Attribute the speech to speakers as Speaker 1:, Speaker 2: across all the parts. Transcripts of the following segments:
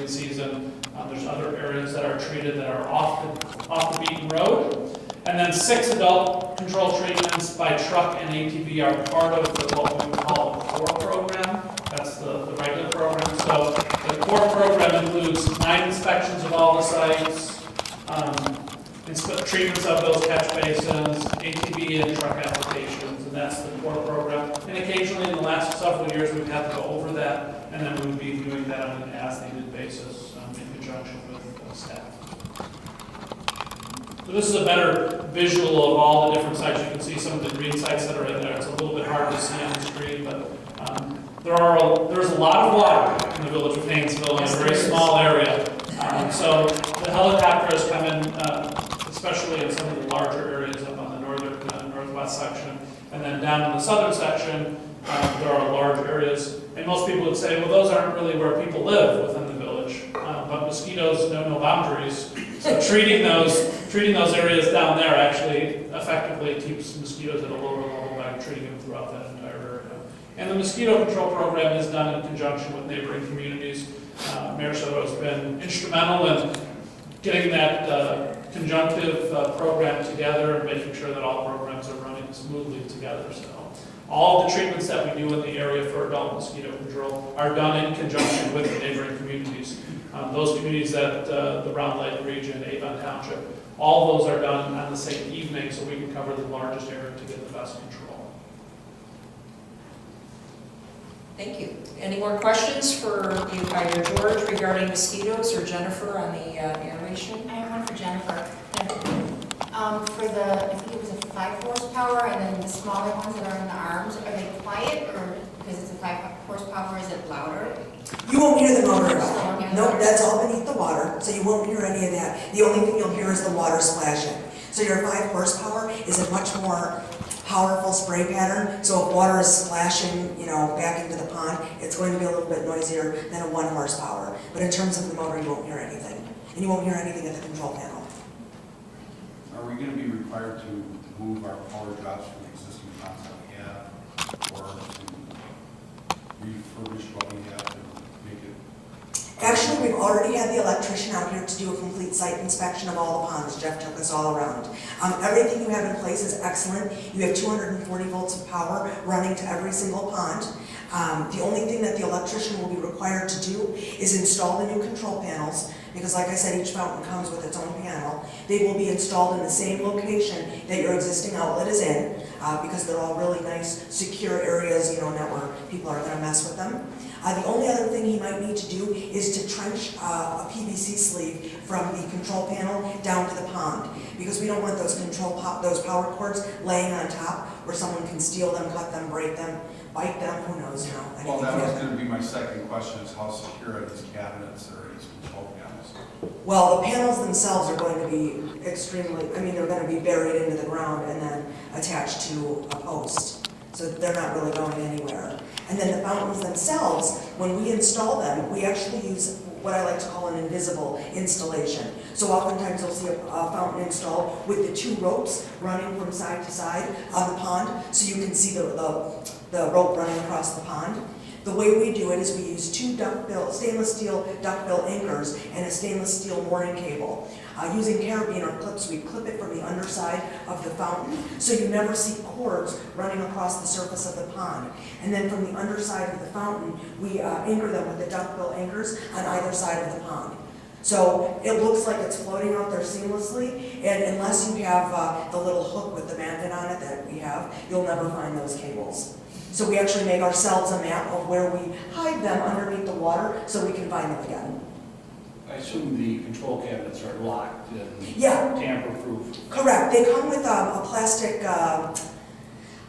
Speaker 1: grazing season. There's other areas that are treated that are off the beaten road. And then 6 adult control treatments by truck and ATV are part of what we would call a core program. That's the regular program. So the core program includes 9 inspections of all the sites, treatments of those catch basins, ATV and truck applications, and that's the core program. And occasionally in the last several years we've had to go over that, and then we would be doing that on an as-needed basis in conjunction with staff. So this is a better visual of all the different sites. You can see some of the green sites that are in there. It's a little bit hard to see on the screen, but there's a lot of water in the village of Hainesville in a very small area. So the helicopters come in, especially in some of the larger areas up on the northwest section, and then down in the southern section, there are large areas. And most people would say, well, those aren't really where people live within the village, but mosquitoes know no boundaries. So treating those areas down there actually effectively keeps mosquitoes at a lower level by treating them throughout that entire area. And the mosquito control program is done in conjunction with neighboring communities. Mayor Soto has been instrumental in getting that conjunctive program together and making sure that all programs are running smoothly together. So all of the treatments that we do in the area for adult mosquito control are done in conjunction with the neighboring communities. Those communities that the Round Lake region, Avon Township, all of those are done on the same evening so we can cover the largest area to get the best control.
Speaker 2: Thank you. Any more questions for either George regarding mosquitoes or Jennifer on the aeration?
Speaker 3: I have one for Jennifer. For the, I think it was a 5 horsepower, and then the smaller ones that are in the arms, are they quiet, or because it's a 5 horsepower, is it louder?
Speaker 4: You won't hear the motor at all.
Speaker 3: So,
Speaker 4: Nope, that's all beneath the water, so you won't hear any of that. The only thing you'll hear is the water splashing. So your 5 horsepower is a much more powerful spray pattern, so if water is splashing, back into the pond, it's going to be a little bit noisier than a 1 horsepower. But in terms of the motor, you won't hear anything. And you won't hear anything at the control panel.
Speaker 5: Are we going to be required to move our power drops from the existing ponds that we have, or to refurbish what we have to make it?
Speaker 4: Actually, we've already had the electrician out here to do a complete site inspection of all the ponds. Jeff took us all around. Everything you have in place is excellent. You have 240 volts of power running to every single pond. The only thing that the electrician will be required to do is install the new control panels, because like I said, each fountain comes with its own panel. They will be installed in the same location that your existing outlet is in, because they're all really nice, secure areas, not where people are going to mess with them. The only other thing he might need to do is to trench a PVC sleeve from the control panel down to the pond, because we don't want those those power cords laying on top where someone can steal them, cut them, break them, bite them, who knows,
Speaker 5: Well, that was going to be my second question, is how secure are these cabinets or these control panels?
Speaker 4: Well, the panels themselves are going to be they're going to be buried into the ground and then attached to a post. So they're not really going anywhere. And then the fountains themselves, when we install them, we actually use what I like to call an invisible installation. So oftentimes you'll see a fountain installed with the 2 ropes running from side to side on the pond, so you can see the rope running across the pond. The way we do it is we use 2 stainless steel duckbill anchors and a stainless steel mooring cable. Using carabiner clips, we clip it from the underside of the fountain, so you never see cords running across the surface of the pond. And then from the underside of the fountain, we anchor them with the duckbill anchors on either side of the pond. So it looks like it's floating out there seamlessly, and unless you have the little hook with the magnet on it that we have, you'll never find those cables. So we actually make ourselves a map of where we hide them underneath the water so we can find them again.
Speaker 6: I assume the control cabinets are locked and tamper-proof.
Speaker 4: Correct. They come with a plastic, I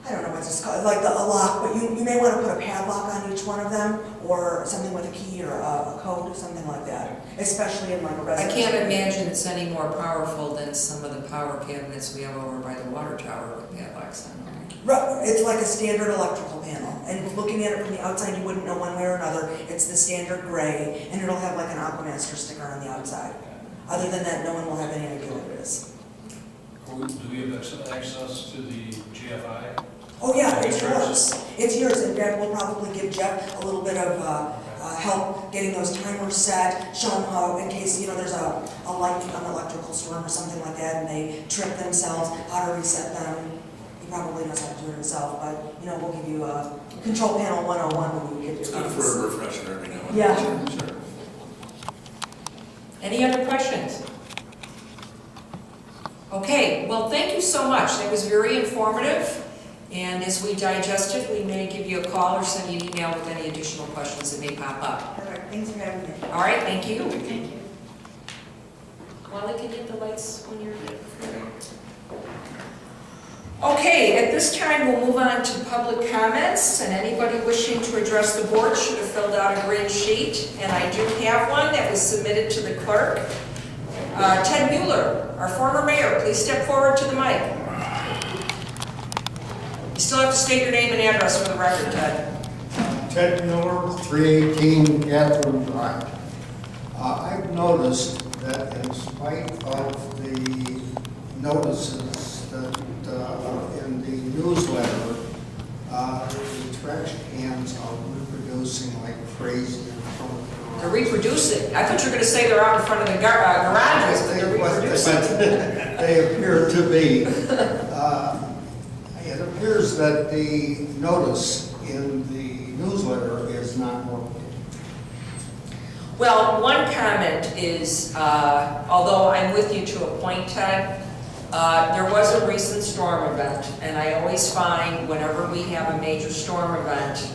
Speaker 4: don't know what's called, like a lock, but you may want to put a padlock on each one of them, or something with a key or a code or something like that, especially in like a
Speaker 2: I
Speaker 4: residential.
Speaker 2: can't imagine it's any more powerful than some of the power cabinets we have over by the water tower with padlocks on them.
Speaker 4: It's like a standard electrical panel, and looking at it from the outside, you wouldn't know one way or another. It's the standard gray, and it'll have like an Aquamaster sticker on the outside. Other than that, no one will have any idea what it is.
Speaker 6: Do we have access to the GFI?
Speaker 4: Oh yeah, it's yours. It's yours, and Dad will probably give Jeff a little bit of help getting those timers set, show them how, in case, there's a lightning, an electrical storm or something like that, and they trip themselves, how to reset them. He probably knows how to do it himself, but, we'll give you a control panel 101 when you get
Speaker 7: It's
Speaker 4: your
Speaker 7: good
Speaker 4: keys.
Speaker 7: for a refresher every now and then.
Speaker 4: Yeah.
Speaker 7: Sure.
Speaker 2: Any other questions? Okay, well, thank you so much. That was very informative. And as we digest it, we may give you a call or send you an email with any additional questions that may pop up.
Speaker 4: Perfect, thanks for having me.
Speaker 2: All right, thank you.
Speaker 3: Thank you.
Speaker 2: Wally, can you hit the lights when you're ready? Okay, at this time, we'll move on to public comments, and anybody wishing to address the board should have filled out a green sheet, and I do have one that was submitted to the clerk. Ted Mueller, our former mayor, please step forward to the mic. You still have to state your name and address for the record, Ted.
Speaker 8: Ted Miller, 318 Catherine Drive. I've noticed that in spite of the notices that in the newsletter, the trash cans are reproducing like crazy in front of the
Speaker 2: They're reproducing. I thought you were going to say they're out in front of the garages, but they're reproducing.
Speaker 8: They appear to be. It appears that the notice in the newsletter is not working.
Speaker 2: Well, one comment is, although I'm with you to a point, Ted, there was a recent storm event, and I always find whenever we have a major storm event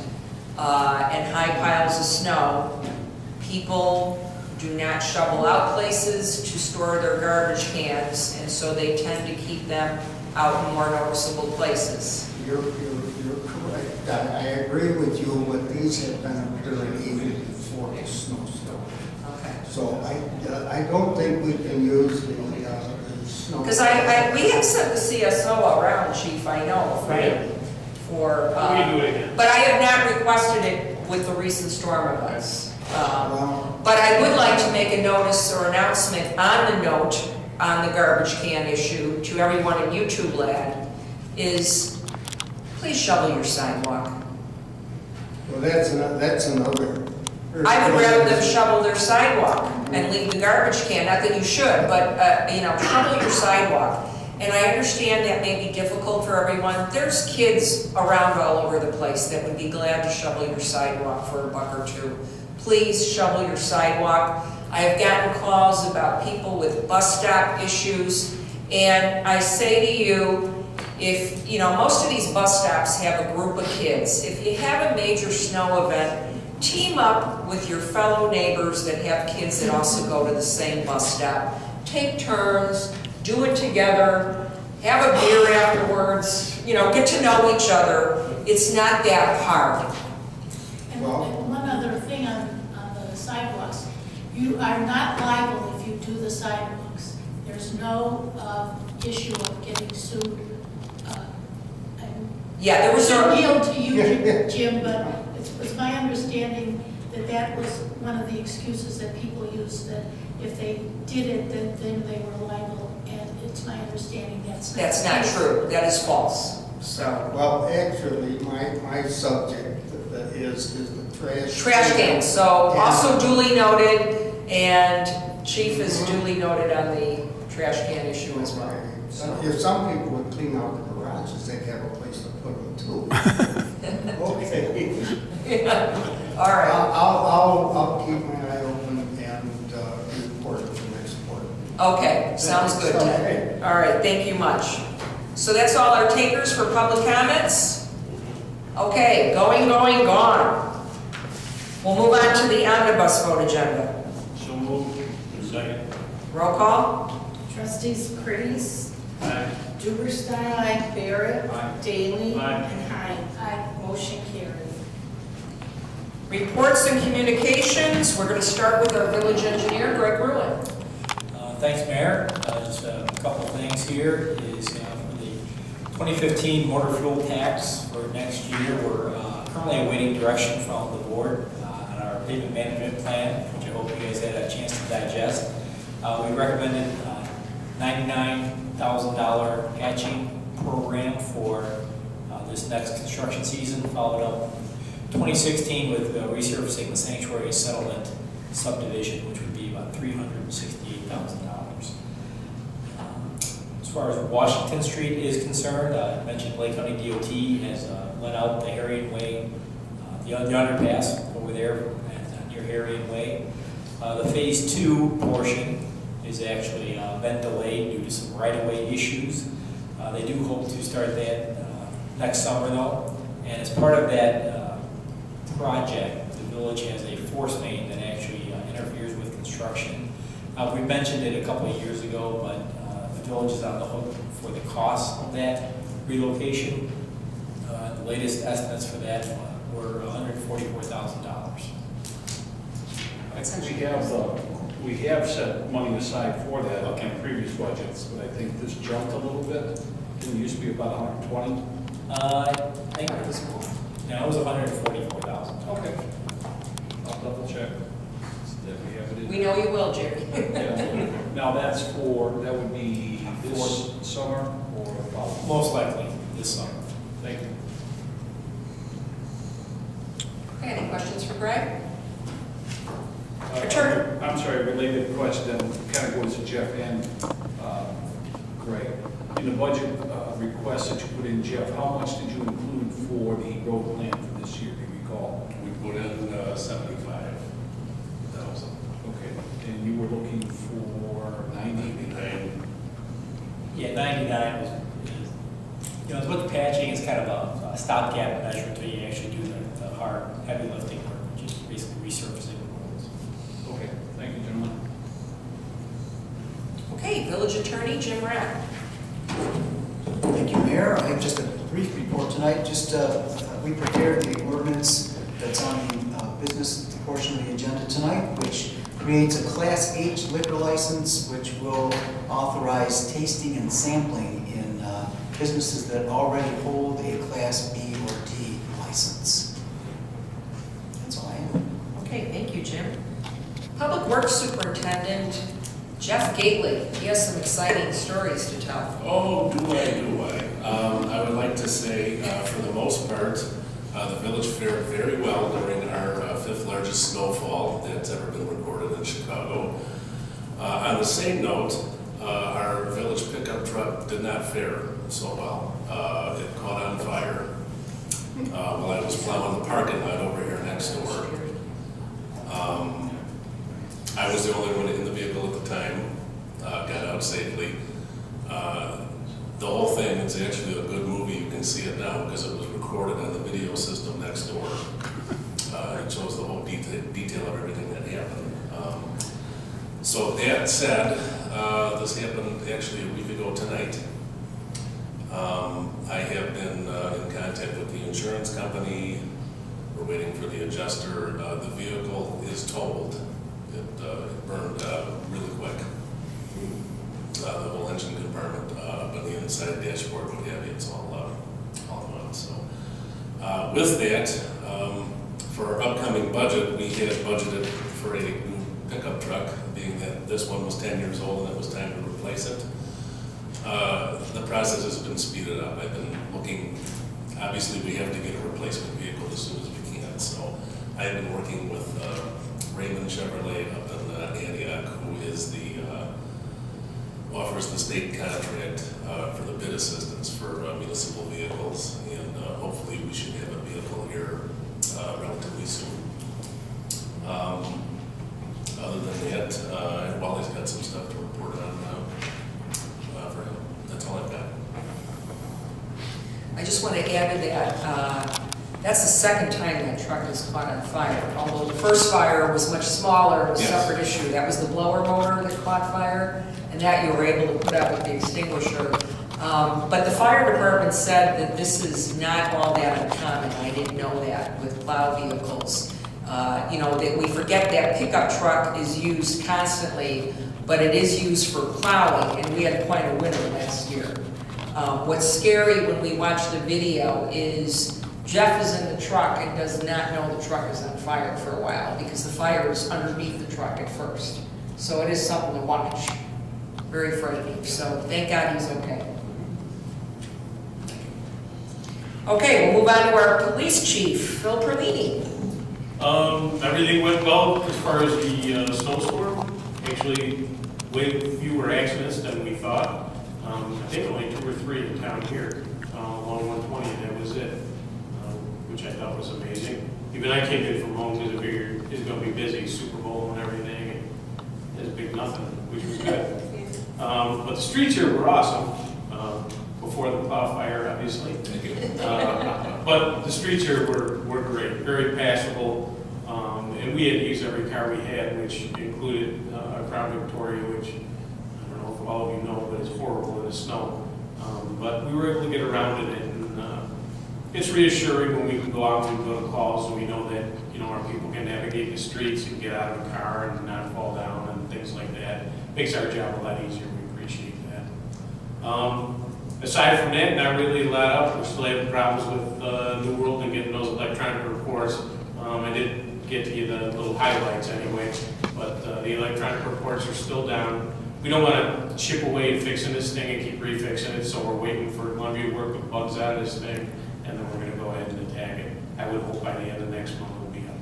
Speaker 2: and high piles of snow, people do not shovel out places to store their garbage cans, and so they tend to keep them out in more noticeable places.
Speaker 8: You're correct. I agree with you, but these have been appearing even before the snowstorm.
Speaker 2: Okay.
Speaker 8: So I don't think we can use the snow.
Speaker 2: Because we have sent the CSO around, Chief, I know, right? For,
Speaker 1: We can do it again.
Speaker 2: but I have not requested it with the recent storm events.
Speaker 8: Well,
Speaker 2: But I would like to make a notice or announcement on the note on the garbage can issue to everyone in YouTube land is please shovel your sidewalk.
Speaker 8: well, that's another.
Speaker 2: I would rather them shovel their sidewalk and leave the garbage can, not that you should, but, shovel your sidewalk. And I understand that may be difficult for everyone. There's kids around all over the place that would be glad to shovel your sidewalk for $1 or $2. Please shovel your sidewalk. I have gotten calls about people with bus stop issues, and I say to you, if, most of these bus stops have a group of kids. If you have a major snow event, team up with your fellow neighbors that have kids that also go to the same bus stop. Take turns, do it together, have a beer afterwards, get to know each other. It's not that hard.
Speaker 9: And
Speaker 8: Well-
Speaker 9: one other thing on the sidewalks, you are not liable if you do the sidewalks. There's no issue of getting sued.
Speaker 2: Yeah, there was
Speaker 9: I
Speaker 2: a,
Speaker 9: yield to you, Jim, but it's my understanding that that was one of the excuses that people used, that if they did it, then they were liable, and it's my understanding
Speaker 2: that's not true. That is false. So,
Speaker 8: Well, actually, my subject is the trash.
Speaker 2: trash cans. So also duly noted, and Chief is duly noted on the trash can issue as well.
Speaker 8: If some people would clean out the garages, they'd have a place to put them too. Okay.
Speaker 2: All right.
Speaker 8: I'll keep my eye open and report to the next board.
Speaker 2: Okay, sounds good, Ted.
Speaker 8: Okay.
Speaker 2: All right, thank you much. So that's all our takers for public comments? Okay, going, gone. We'll move on to the omnibus vote agenda.
Speaker 6: So moved. Second.
Speaker 2: Roll call?
Speaker 10: Trustees Curtis,
Speaker 6: Aye.
Speaker 10: Duberstein, Barrett,
Speaker 6: Aye.
Speaker 10: Daley,
Speaker 6: Aye.
Speaker 10: and Hine. Motion carried.
Speaker 2: Reports and communications. We're going to start with our village engineer, Greg Ruin.
Speaker 11: Thanks, Mayor. Just a couple of things here is for the 2015 motor fuel tax for next year. We're currently awaiting direction from the board on our pavement management plan, which I hope you guys had a chance to digest. We recommended $99,000 patching program for this next construction season, followed up 2016 with resurfacing the sanctuary settlement subdivision, which would be about $368,000. As far as Washington Street is concerned, I mentioned Lake County DOT has let out the Harriet Way, the underpass over there near Harriet Way. The Phase 2 portion is actually been delayed due to some right-of-way issues. They do hope to start that next summer though. And as part of that project, the village has a force main that actually interferes with construction. We mentioned it a couple of years ago, but the village is on the hook for the cost of that relocation. The latest estimates for that were $144,000.
Speaker 6: I think we have set money aside for that in previous budgets, but I think this jumped a little bit. It used to be about 120.
Speaker 11: I think it was, no, it was 144,000.
Speaker 6: Okay. I'll double check. That we have it in.
Speaker 2: We know you will, Jerry.
Speaker 6: Yeah. Now that would be this summer or about?
Speaker 11: Most likely this summer.
Speaker 6: Thank you.
Speaker 2: Okay, any questions for Greg? Attorney.
Speaker 6: I'm sorry, related question, kind of goes to Jeff and Greg. In the budget request that you put in, Jeff, how much did you include for the road plan for this year, do you recall?
Speaker 7: We put in 75,000.
Speaker 6: Okay, and you were looking for 99?
Speaker 11: Yeah, 99 was, you know, with the patching, it's kind of a stopgap measure until you actually do the hard, heavy lifting work, which is basically resurfacing the roads.
Speaker 6: Okay, thank you, gentlemen.
Speaker 2: Okay, village attorney Jim Rapp.
Speaker 12: Thank you, Mayor. I have just a brief report tonight. We prepared the ordinance that's on the business portion of the agenda tonight, which creates a Class H liquor license, which will authorize tasting and sampling in businesses that already hold a Class B or D license. That's all I have.
Speaker 2: Okay, thank you, Jim. Public Works Superintendent Jeff Gately. He has some exciting stories to tell.
Speaker 7: Oh, do I. I would like to say, for the most part, the village fared very well during our fifth largest snowfall that's ever been recorded in Chicago. On the same note, our village pickup truck did not fare so well. It caught on fire while I was plowing the parking lot over here next door. I was the only one in the vehicle at the time, got out safely. The whole thing is actually a good movie. You can see it now because it was recorded on the video system next door. It shows the whole detail of everything that happened. So that said, this happened actually a week ago tonight. I have been in contact with the insurance company. We're waiting for the adjuster. The vehicle is totaled. It burned really quick. The whole engine compartment, but the inside dashboard, what have you, it's all gone. So, with that, for our upcoming budget, we had budgeted for a new pickup truck, being that this one was 10 years old and it was time to replace it. The process has been speeded up. I've been looking, obviously we have to get a replacement vehicle as soon as we can, so I've been working with Raymond Chevrolet up in Antioch, who is offers the state contract for the bid assistance for municipal vehicles, and hopefully we should have a vehicle here relatively soon. Other than that, Wally's got some stuff to report on for him. That's all I've got.
Speaker 2: I just want to add to that, that's the second time that truck has caught on fire. Although the first fire was much smaller, it was a separate issue. That was the blower motor that caught fire, and that you were able to put out with the extinguisher. But the fire department said that this is not all that uncommon. I didn't know that with plow vehicles. You know, that we forget that pickup truck is used constantly, but it is used for plowing, and we had quite a winter last year. What's scary when we watch the video is Jeff is in the truck and does not know the truck is on fire for a while because the fire is underneath the truck at first. So it is something to watch. Very frightening. So thank God he's okay. Okay, we'll move on to our police chief, Phil Perlini.
Speaker 13: Everything went well as far as the snowstorm. Actually, way fewer accidents than we thought. I think only 2 or 3 in town here along 120, and that was it, which I thought was amazing. Even I came in from home because I figured it's going to be busy, Super Bowl and everything, and it's big nothing, which was good. But the streets here were awesome. Before the plow fire, obviously. But the streets here were great, very passable. And we had to use every car we had, which included a Crown Victoria, which I don't know if all of you know, but it's horrible in the snow. But we were able to get around it, and it's reassuring when we can go out and we go to calls and we know that, you know, our people can navigate the streets and get out of the car and not fall down and things like that. Makes our job a lot easier. We appreciate that. Aside from that, not really a lot up. We're still having problems with New World and getting those electronic reports. I did get to you the little highlights anyway, but the electronic reports are still down. We don't want to chip away at fixing this thing and keep refixing it, so we're waiting for Columbia to work the bugs out of this thing, and then we're going to go ahead and attack it. I would hope by the end of next month we'll be up.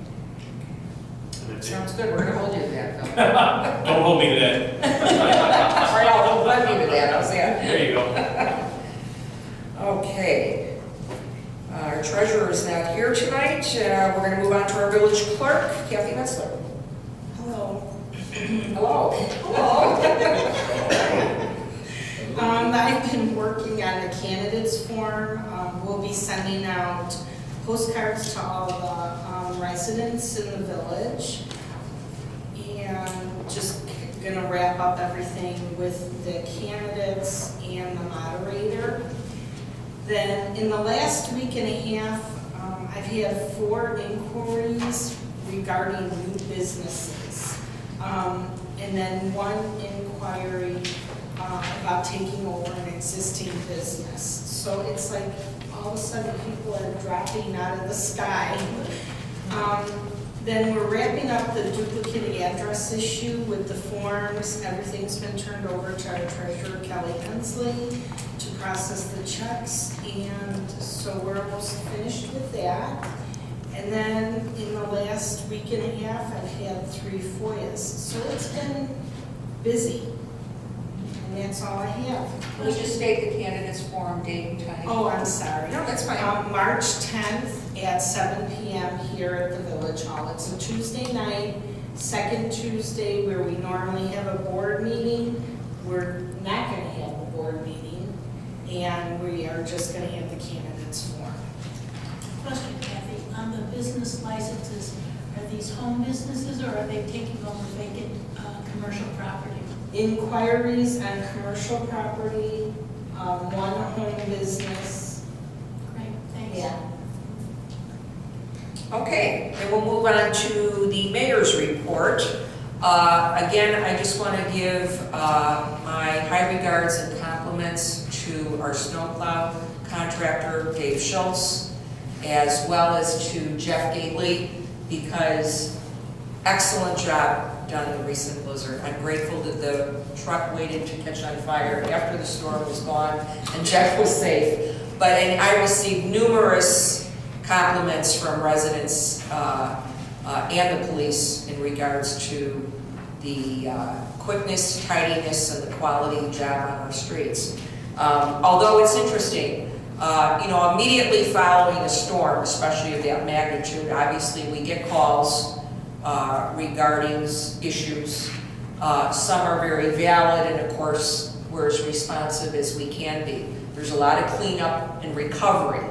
Speaker 13: And that's it.
Speaker 2: Sounds good, we're gonna hold you to that, Phil.
Speaker 13: Don't hold me to that.
Speaker 2: All right, I'll hold you to that, how's that?
Speaker 13: There you go.
Speaker 2: Okay. Our treasurer is not here tonight. We're going to move on to our village clerk, Kathy Metzler.
Speaker 10: Hello.
Speaker 2: Hello.
Speaker 10: I've been working on the candidates form. We'll be sending out postcards to all the residents in the village. And just gonna wrap up everything with the candidates and the moderator. Then in the last week and a half, I've had 4 inquiries regarding new businesses. And then 1 inquiry about taking over an existing business. So it's like all of a sudden people are dropping out of the sky. Then we're wrapping up the duplicate address issue with the forms. Everything's been turned over to our treasurer, Kelly Hensley, to process the checks. And so we're almost finished with that. And then in the last week and a half, I've had 3 FOIAs. So it's been busy. And that's all I have.
Speaker 2: Will you just state the candidates forum date and time?
Speaker 10: Oh, I'm sorry.
Speaker 2: No, that's fine.
Speaker 10: March 10th at 7 p.m. here at the Village Hall. It's a Tuesday night, second Tuesday where we normally have a board meeting. We're not going to have a board meeting, and we are just going to have the candidates forum.
Speaker 9: Question, Kathy, on the business licenses, are these home businesses or are they taking over vacant commercial property?
Speaker 10: Inquiries on commercial property, 1 home business.
Speaker 9: Great, thanks.
Speaker 10: Yeah.
Speaker 2: Okay, and we'll move on to the mayor's report. Again, I just want to give my high regards and compliments to our snowplow contractor, Dave Schultz, as well as to Jeff Gately, because excellent job done in the recent blizzard. I'm grateful that the truck waited to catch on fire after the storm was gone and Jeff was safe. And I received numerous compliments from residents and the police in regards to the quickness, tidiness, and the quality job on our streets. Although it's interesting, immediately following a storm, especially of that magnitude, obviously we get calls regarding issues. Some are very valid, and of course, we're as responsive as we can be. There's a lot of cleanup and recovery,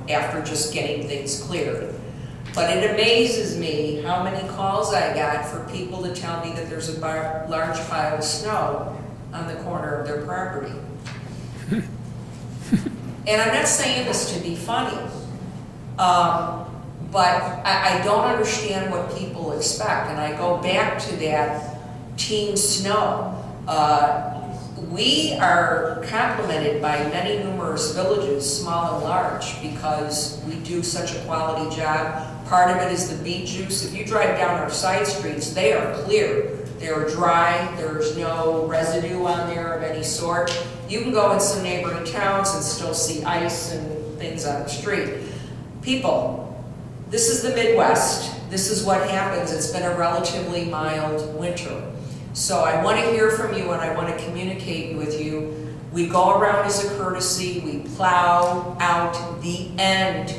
Speaker 2: after just getting things cleared. But it amazes me how many calls I got for people to tell me that there's a large pile of snow on the corner of their property. And I'm not saying this to be funny, but I don't understand what people expect. And I go back to that Team Snow. We are complimented by many numerous villages, small and large, because we do such a quality job. Part of it is the beet juice. If you drive down our side streets, they are clear. They're dry. There's no residue on there of any sort. You can go in some neighboring towns and still see ice and things on the street. People, this is the Midwest. This is what happens. It's been a relatively mild winter. So I want to hear from you and I want to communicate with you. We go around as a courtesy. We plow out the end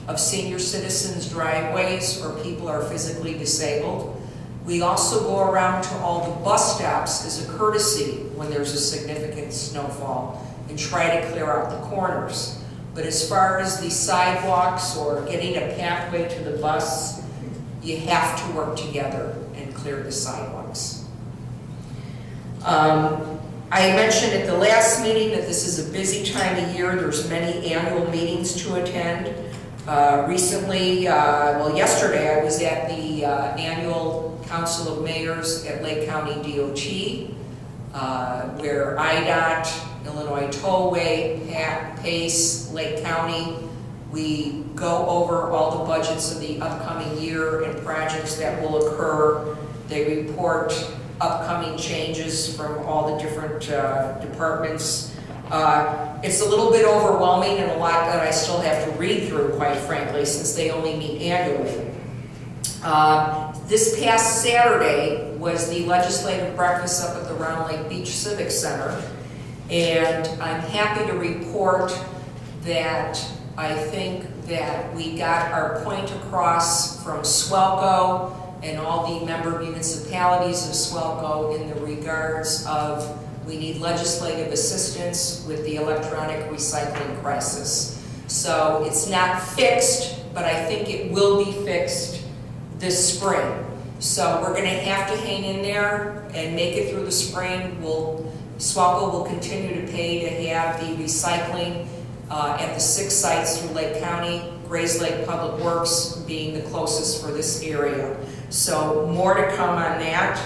Speaker 2: of senior citizens' driveways or people are physically disabled. We also go around to all the bus stops as a courtesy when there's a significant snowfall and try to clear out the corners. But as far as the sidewalks or getting a pathway to the bus, you have to work together and clear the sidewalks. I mentioned at the last meeting that this is a busy time of year. There's many annual meetings to attend. Yesterday I was at the annual Council of Mayors at Lake County DOT, where IDOT, Illinois Tollway, PACE, Lake County, we go over all the budgets of the upcoming year and projects that will occur. They report upcoming changes from all the different departments. It's a little bit overwhelming and a lot that I still have to read through, quite frankly, since they only meet annually. This past Saturday was the legislative breakfast up at the Round Lake Beach Civic Center, and I'm happy to report that I think that we got our point across from Swelco and all the member municipalities of Swelco in the regards of we need legislative assistance with the electronic recycling crisis. So it's not fixed, but I think it will be fixed this spring. So we're going to have to hang in there and make it through the spring. Swelco will continue to pay to have the recycling at the 6 sites through Lake County, Grays Lake Public Works being the closest for this area. So more to come on that.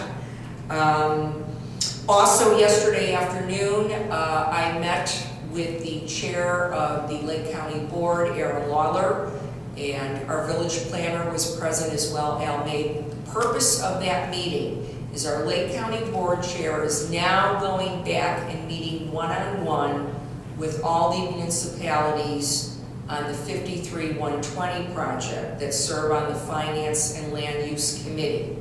Speaker 2: Also yesterday afternoon, I met with the chair of the Lake County Board, Aaron Lawler, and our village planner was present as well, Al Maiden. The purpose of that meeting is our Lake County Board chair is now going back and meeting one-on-one with all the municipalities on the 53-120 project that serve on the Finance and Land Use Committee.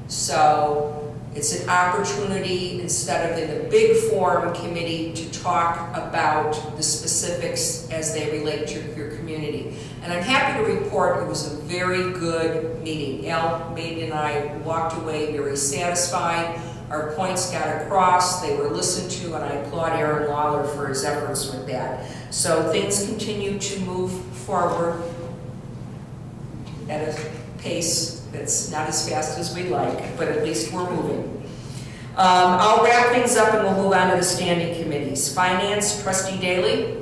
Speaker 2: So it's an opportunity, instead of in the big forum committee, to talk about the specifics as they relate to your community. And I'm happy to report it was a very good meeting. Al Maiden and I walked away very satisfied. Our points got across, they were listened to, and I applaud Aaron Lawler for his efforts with that. So things continue to move forward at a pace that's not as fast as we like, but at least we're moving. I'll wrap things up and we'll move on to the standing committees. Finance, Trustee Daly.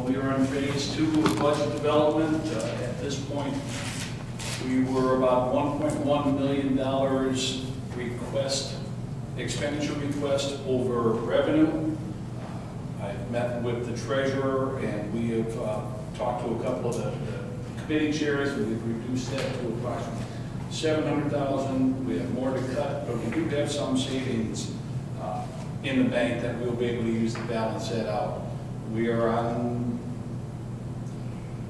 Speaker 6: We are in phase 2 of budget development. At this point, we were about $1.1 million expenditure request over revenue. I've met with the treasurer and we have talked to a couple of the committee chairs and we've reduced that to approximately $700,000. We have more to cut, but we do have some savings in the bank that we'll be able to use to balance that out. We are on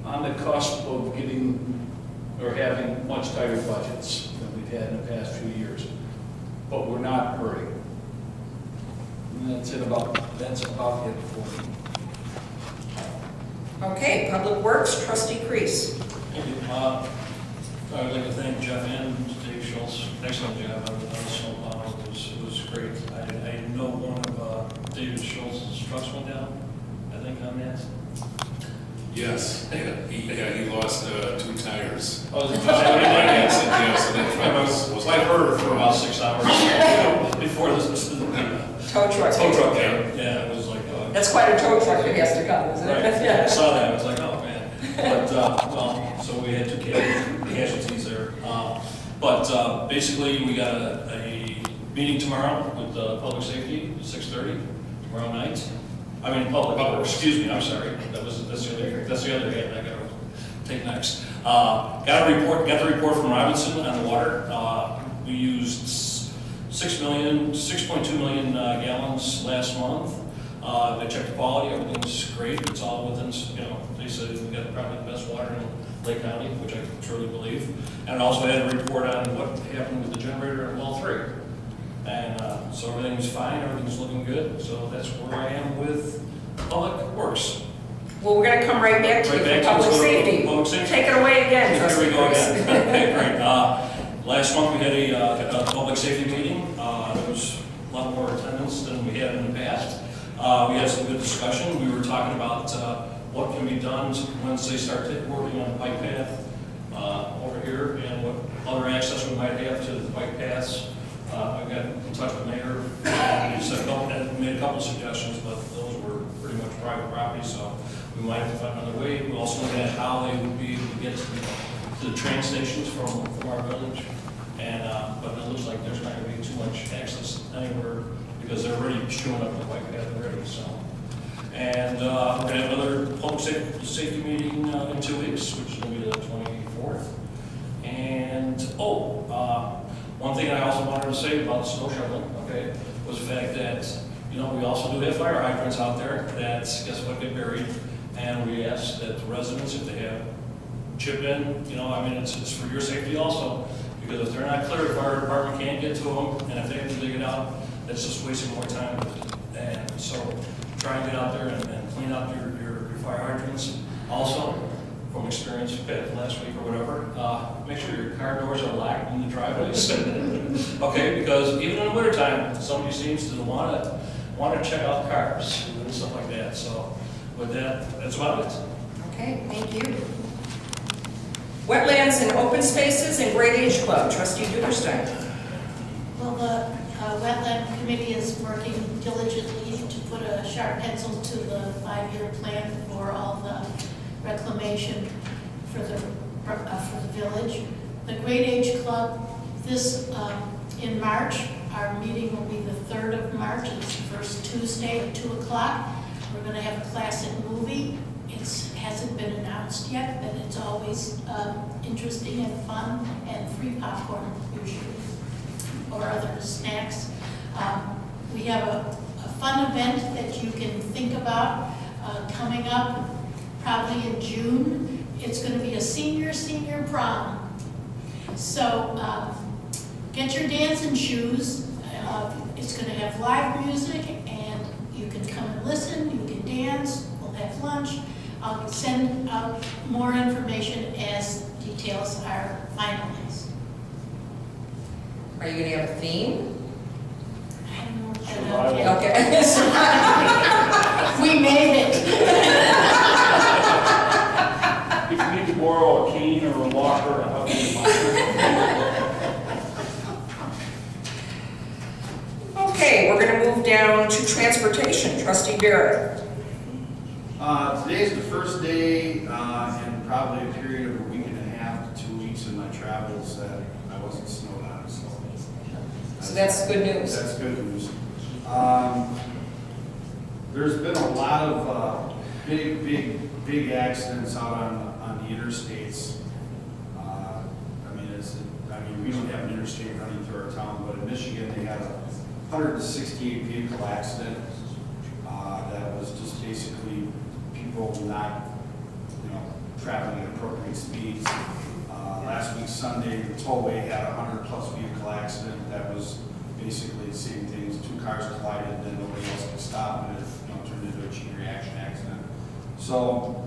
Speaker 6: the cusp of getting or having much tighter budgets than we've had in the past few years, but we're not hurting. And that's about it for me.
Speaker 2: Okay, Public Works, Trustee Crease.
Speaker 14: Thank you. I'd like to thank Jeff and Dave Schultz. Excellent job on the snowplow. It was great. I know one of David Schultz's trucks went down, I think, on that.
Speaker 7: Yes, he lost 2 tires.
Speaker 14: Oh, was it
Speaker 7: Yes, and that truck was
Speaker 14: I heard for about 6 hours before this was
Speaker 2: Tow truck.
Speaker 14: tow truck. Yeah, it was like.
Speaker 2: That's quite a tow truck that has to come, isn't it?
Speaker 14: Right. I saw that. I was like, oh man. But so we had 2 casualties there. But basically, we got a meeting tomorrow with public safety at 6:30 tomorrow night. I mean, public. Excuse me. I'm sorry. That's the other hand I got to take next. Got the report from Robinson on the water. We used 6.2 million gallons last month. They checked the quality, everything's great, it's all within, they said we got probably the best water in Lake County, which I truly believe. And also had a report on what happened with the generator at well 3. And so everything's fine, everything's looking good, so that's where I am with Public Works.
Speaker 2: Well, we're gonna come right back to you for public safety.
Speaker 14: Public safety.
Speaker 2: Take it away again,
Speaker 14: Here
Speaker 2: trustee
Speaker 14: we go
Speaker 2: Chris.
Speaker 14: again. Okay, great. Last month we had a public safety meeting. There was a lot more attendance than we had in the past. We had some good discussion. We were talking about what can be done once they start working on the bike path over here and what other access we might have to the bike paths. I got in touch with the mayor and he said, made a couple of suggestions, but those were pretty much private property, so we might have to find another way. We also looked at how they would be able to get to the train stations from our village. And, but it looks like there's not going to be too much access anywhere because they're already chewing up the bike path already, so. And we're going to have another public safety meeting in 2 weeks, which is going to be the 24th. And, one thing I also wanted to say about the snow shoveling, okay, was the fact that, we also do have fire hydrants out there that, guess what, get buried. And we ask that the residents, if they have chip in, it's for your safety also. Because if they're not clear, the fire department can't get to them, and if they have to dig it out, that's just wasting more time. And so try and get out there and clean up your fire hydrants. Also, from experience last week or whatever, make sure your car doors are locked in the driveways. Okay, because even in the wintertime, somebody seems to want to check out cars and stuff like that. So with that, that's about it.
Speaker 2: Okay, thank you. Wetlands and open spaces and Great Age Club, trustee Duberstein.
Speaker 9: Well, the Wetland Committee is working diligently to put a sharp pencil to the 5-year plan for all the reclamation for the village. The Great Age Club, in March, our meeting will be the 3rd of March, it's the first Tuesday at 2 o'clock. We're going to have a classic movie. It hasn't been announced yet, but it's always interesting and fun, and free popcorn usually, or other snacks. We have a fun event that you can think about coming up probably in June. It's going to be a senior prom. So get your dancing shoes. It's going to have live music, and you can come and listen, you can dance, we'll have lunch. I'll send out more information as details are finalized.
Speaker 2: Are you gonna have a theme?
Speaker 9: I don't know.
Speaker 2: Okay.
Speaker 9: We made it.
Speaker 13: If you need to borrow a cane or a walker, I'll give you mine.
Speaker 2: Okay, we're gonna move down to transportation, trustee Barrett.
Speaker 5: Today's the first day in probably a period of a week and a half to 2 weeks in my travels that I wasn't snowed on,
Speaker 2: So that's good news.
Speaker 5: That's good news. There's been a lot of big accidents out on the interstates. We don't have an interstate running through our town, but in Michigan they had a 168 vehicle accident that was just basically people not, traveling at appropriate speeds. Last week Sunday, the tollway had a 100+ vehicle accident that was basically the same things. 2 cars collided, then nobody else could stop, and it turned into a chain reaction accident. So,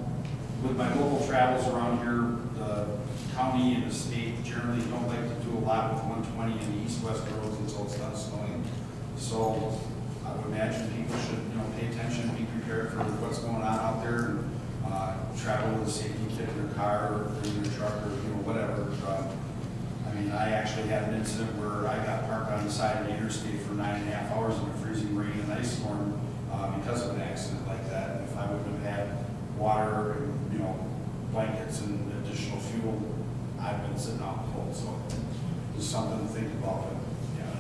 Speaker 5: with my local travels around here, the county and the state generally don't like to do a lot with 120 in the east-west roads until it's done snowing. So, I would imagine people should, pay attention, be prepared for what's going on out there, and travel with a safety kit in their car or in their truck or whatever. I actually had an incident where I got parked on the side of the interstate for 9.5 hours in a freezing rain and ice storm because of an accident like that. And if I wouldn't have had water and blankets and additional fuel, I've been sitting out cold. So just something to think about. But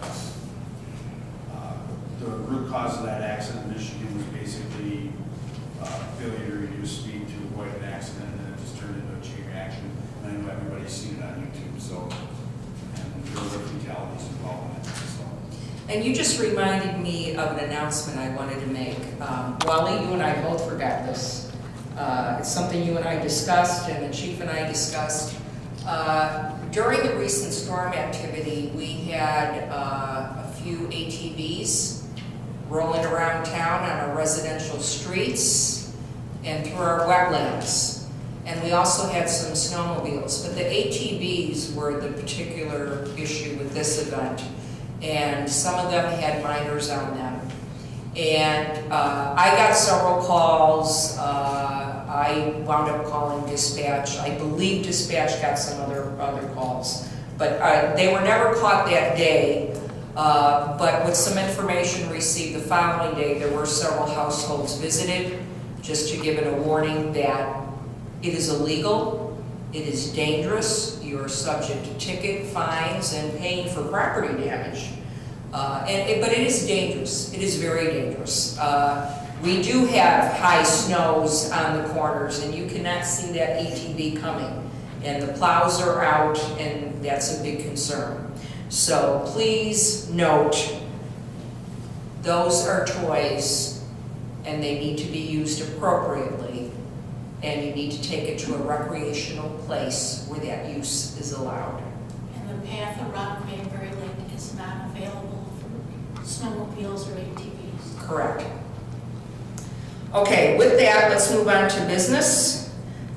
Speaker 5: that's the root cause of that accident in Michigan was basically failure to reduce speed to avoid an accident, and it just turned into a chain reaction. And I know everybody's seen it on YouTube, so, and there were fatalities involved in it, so.
Speaker 2: And you just reminded me of an announcement I wanted to make. Wally, you and I both forgot this. It's something you and I discussed, and the chief and I discussed. During the recent storm activity, we had a few ATVs rolling around town on our residential streets and through our wetlands. And we also had some snowmobiles, but the ATVs were the particular issue with this event. And some of them had minors on them. And I got several calls. I wound up calling dispatch. I believe dispatch got some other calls. But they were never caught that day. But with some information received the following day, there were several households visited, just to give it a warning that it is illegal, it is dangerous, you are subject to ticket, fines, and paying for property damage. But it is dangerous, it is very dangerous. We do have high snows on the corners, and you cannot see that ATV coming. And the plows are out, and that's a big concern. So please note, those are toys, and they need to be used appropriately, and you need to take it to a recreational place where that use is allowed.
Speaker 9: And the path around Cranberry Lake is not available for snowmobiles or ATVs.
Speaker 2: Correct. Okay, with that, let's move on to business.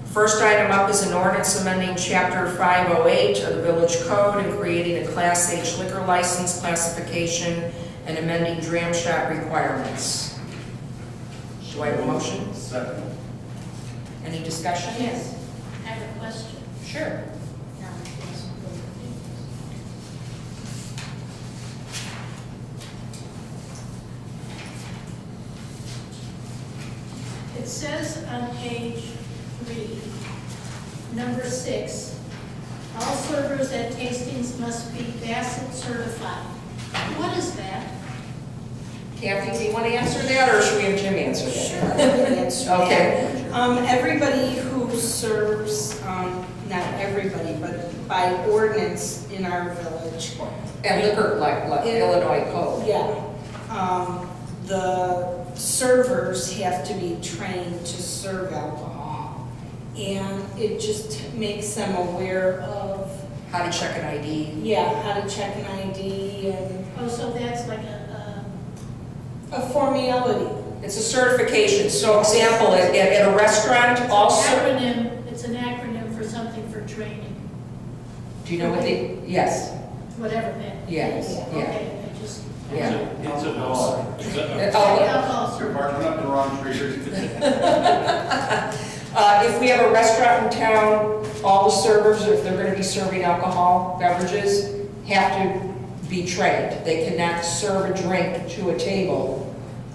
Speaker 2: First item up is an ordinance amending Chapter 508 of the Village Code and creating a Class H liquor license classification and amending dram shop requirements. Do I have a motion?
Speaker 5: Second.
Speaker 2: Any discussion?
Speaker 9: Yes, I have a question.
Speaker 2: Sure.
Speaker 9: It says on page 3, number 6, all servers at tastings must be Bassett certified. What is that?
Speaker 2: Kathy, do you want to answer that, or should we have Jim answer that?
Speaker 10: Sure, I can answer that.
Speaker 2: Okay.
Speaker 10: Everybody who serves, not everybody, but by ordinance in our village.
Speaker 2: And liquor, like Illinois code.
Speaker 10: Yeah. The servers have to be trained to serve alcohol. And it just makes them aware of,
Speaker 2: How to check an ID.
Speaker 10: yeah, how to check an ID and
Speaker 9: Oh, so that's like
Speaker 10: a formality.
Speaker 2: It's a certification. So example, at a restaurant, all
Speaker 9: it's an acronym for something for training,
Speaker 2: do you know what the, yes,
Speaker 9: whatever that.
Speaker 2: yes, yeah,
Speaker 9: Okay, I just.
Speaker 2: yeah.
Speaker 6: It's a no.
Speaker 2: Oh,
Speaker 9: Alcohol
Speaker 5: You're
Speaker 9: server.
Speaker 5: barking up the wrong tree.
Speaker 2: if we have a restaurant in town, all the servers, if they're gonna be serving alcohol beverages, have to be trained. They cannot serve a drink to a table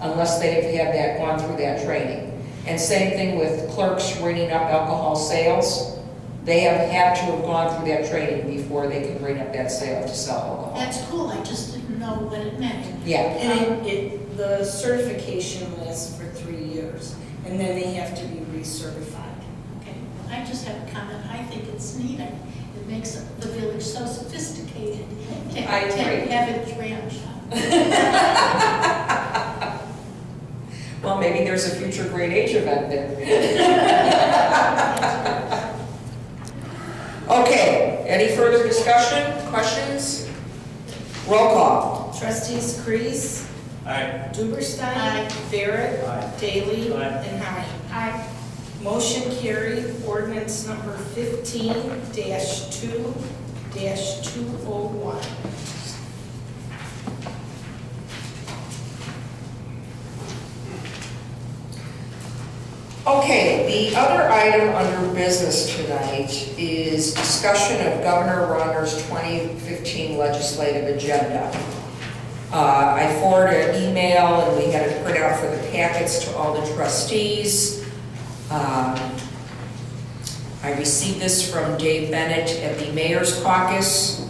Speaker 2: unless they've had that, gone through that training. And same thing with clerks ringing up alcohol sales. They have had to have gone through that training before they can ring up that sale to sell alcohol.
Speaker 9: That's cool, I just didn't know what it meant.
Speaker 2: Yeah,
Speaker 10: And the certification lasts for 3 years, and then they have to be recertified.
Speaker 9: Okay, I just have a comment, I think it's neat, it makes the village so sophisticated to
Speaker 2: I agree.
Speaker 9: have a dram shop.
Speaker 2: well, maybe there's a future grade H event there. Okay, any further discussion, questions? Roll call.
Speaker 10: Trustees Crease,
Speaker 14: Aye.
Speaker 10: Duberstein.
Speaker 9: Aye.
Speaker 10: Barrett.
Speaker 14: Aye.
Speaker 10: Daley.
Speaker 14: Aye.
Speaker 10: And Hine.
Speaker 9: Aye.
Speaker 10: Motion carried, ordinance number 15-2-201.
Speaker 2: Okay, the other item under business tonight is discussion of Governor Rauner's 2015 legislative agenda. I forwarded an email and we had it put out for the packets to all the trustees. I received this from Dave Bennett at the Mayor's Caucus.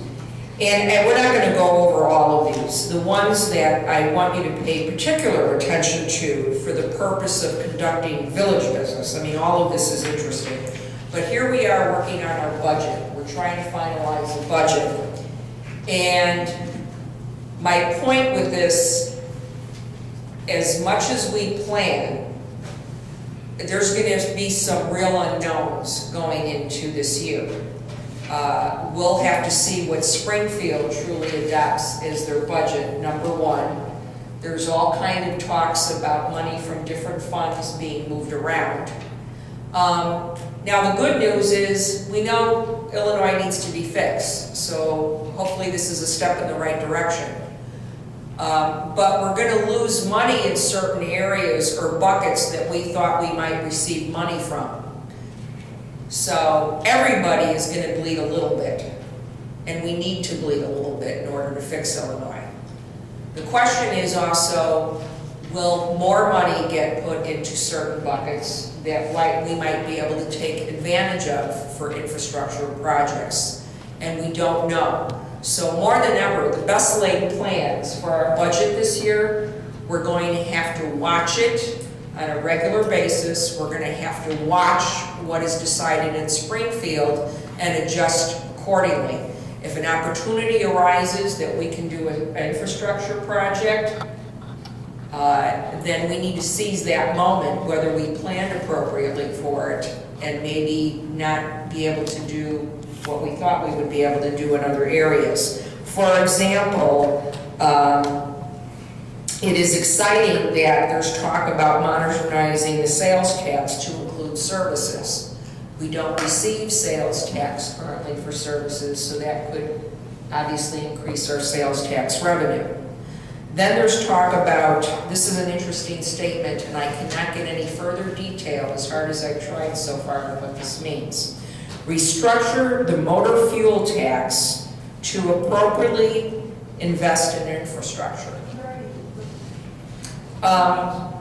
Speaker 2: And we're not going to go over all of these. The ones that I want you to pay particular attention to for the purpose of conducting village business. I mean, all of this is interesting. But here we are working on our budget. We're trying to finalize the budget. And My point with this, as much as we plan, there's going to be some real unknowns going into this year. We'll have to see what Springfield truly adopts as their budget, number one. There's all kind of talks about money from different funds being moved around. Now the good news is, we know Illinois needs to be fixed, so hopefully this is a step in the right direction. But we're going to lose money in certain areas or buckets that we thought we might receive money from. So everybody is going to bleed a little bit, and we need to bleed a little bit in order to fix Illinois. The question is also, will more money get put into certain buckets that we might be able to take advantage of for infrastructure projects? And we don't know. So more than ever, the best laid plans for our budget this year, we're going to have to watch it on a regular basis. We're going to have to watch what is decided in Springfield and adjust accordingly. If an opportunity arises that we can do an infrastructure project, then we need to seize that moment, whether we planned appropriately for it and maybe not be able to do what we thought we would be able to do in other areas. For example, it is exciting that there's talk about modernizing the sales tax to include services. We don't receive sales tax currently for services, so that could obviously increase our sales tax revenue. Then there's talk about, this is an interesting statement, and I cannot get any further detail as hard as I've tried so far on what this means. Restructure the motor fuel tax to appropriately invest in infrastructure. On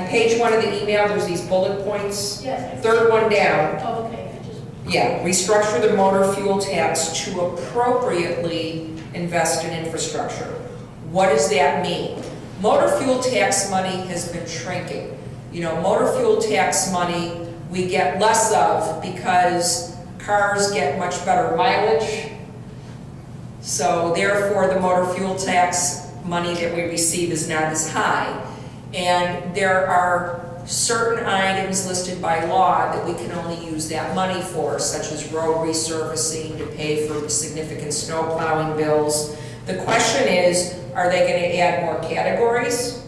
Speaker 2: page 1 of the email, there's these bullet points.
Speaker 9: Yes.
Speaker 2: Third one down.
Speaker 9: Oh, okay, I just.
Speaker 2: Yeah, restructure the motor fuel tax to appropriately invest in infrastructure. What does that mean? Motor fuel tax money has been shrinking. You know, motor fuel tax money we get less of because cars get much better mileage. So therefore, the motor fuel tax money that we receive is not as high. And there are certain items listed by law that we can only use that money for, such as road resurfacing to pay for significant snow plowing bills. The question is, are they going to add more categories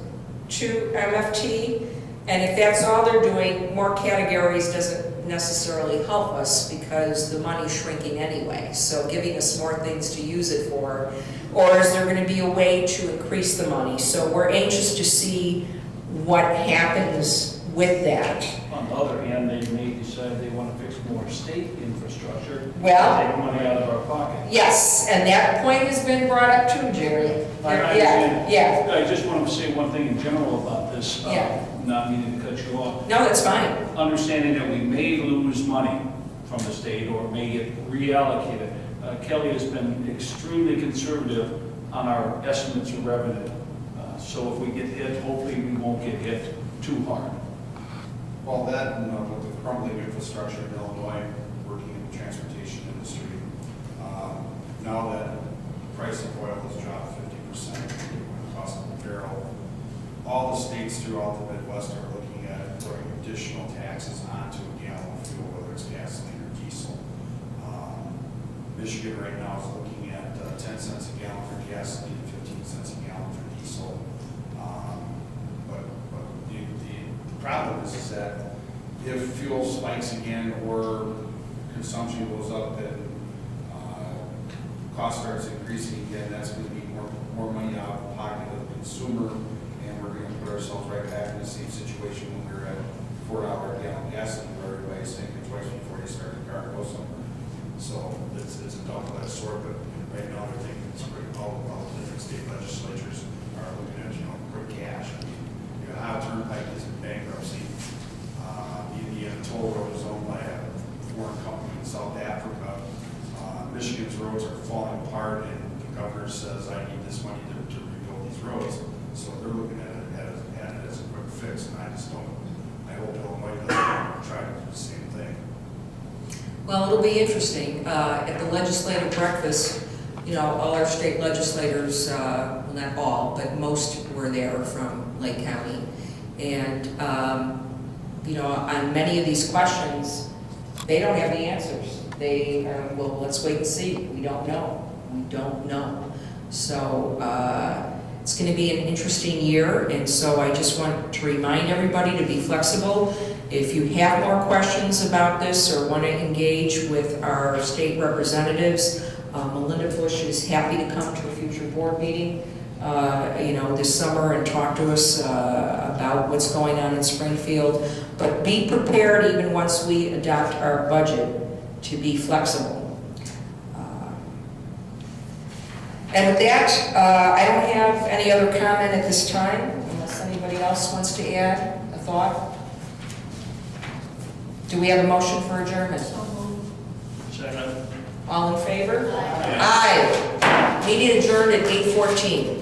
Speaker 2: to MFT? And if that's all they're doing, more categories doesn't necessarily help us because the money's shrinking anyway. So giving us more things to use it for, or is there going to be a way to increase the money? So we're anxious to see what happens with that.
Speaker 6: On the other hand, they may decide they want to fix more state infrastructure.
Speaker 2: Well,
Speaker 6: take money out of our pocket.
Speaker 2: Yes, and that point has been brought up too, Jerry.
Speaker 6: I understand.
Speaker 2: Yeah.
Speaker 6: I just want to say one thing in general about this,
Speaker 2: Yeah.
Speaker 6: not meaning to cut you off.
Speaker 2: No, that's fine.
Speaker 6: Understanding that we may lose money from the state or may get reallocated. Kelly has been extremely conservative on our estimates of revenue. So if we get hit, hopefully we won't get hit too hard.
Speaker 5: Well, that and with the crumbling infrastructure in Illinois, working in the transportation industry, now that the price of oil has dropped 50%, the cost of a barrel, all the states throughout the Midwest are looking at putting additional taxes onto a gallon of fuel, whether it's gasoline or diesel. Michigan right now is looking at 10 cents a gallon for gasoline, 15 cents a gallon for diesel. But the problem is that if fuel spikes again or consumption goes up and cost starts increasing again, that's going to be more money out of the pocket of the consumer, and we're going to put ourselves right back in the same situation when we were at $4 a gallon gasoline, where everybody's thinking twice before you start the car and go somewhere. So it's a double-edged sword, but right now they're thinking it's pretty all the different state legislatures are looking at, quick cash. I mean, Ohio Turnpike is in bankruptcy. The Indiana toll road is owned by a foreign company in South Africa. Michigan's roads are falling apart, and the governor says, I need this money to rebuild these roads. So they're looking at it as a quick fix, and I hope Illinois doesn't try to do the same thing.
Speaker 2: Well, it'll be interesting. At the legislative breakfast, you know, all our state legislators, well, not all, but most were there from Lake County. And, you know, on many of these questions, they don't have the answers. They are, well, let's wait and see. We don't know. We don't know. So it's going to be an interesting year, and so I just want to remind everybody to be flexible. If you have more questions about this or want to engage with our state representatives, Melinda Bush is happy to come to a future board meeting, you know, this summer and talk to us about what's going on in Springfield. But be prepared, even once we adopt our budget, to be flexible. And with that, I don't have any other comment at this time, unless anybody else wants to add a thought. Do we have a motion for adjournment?
Speaker 14: Second.
Speaker 2: All in favor? Aye. Meeting adjourned at 8:14.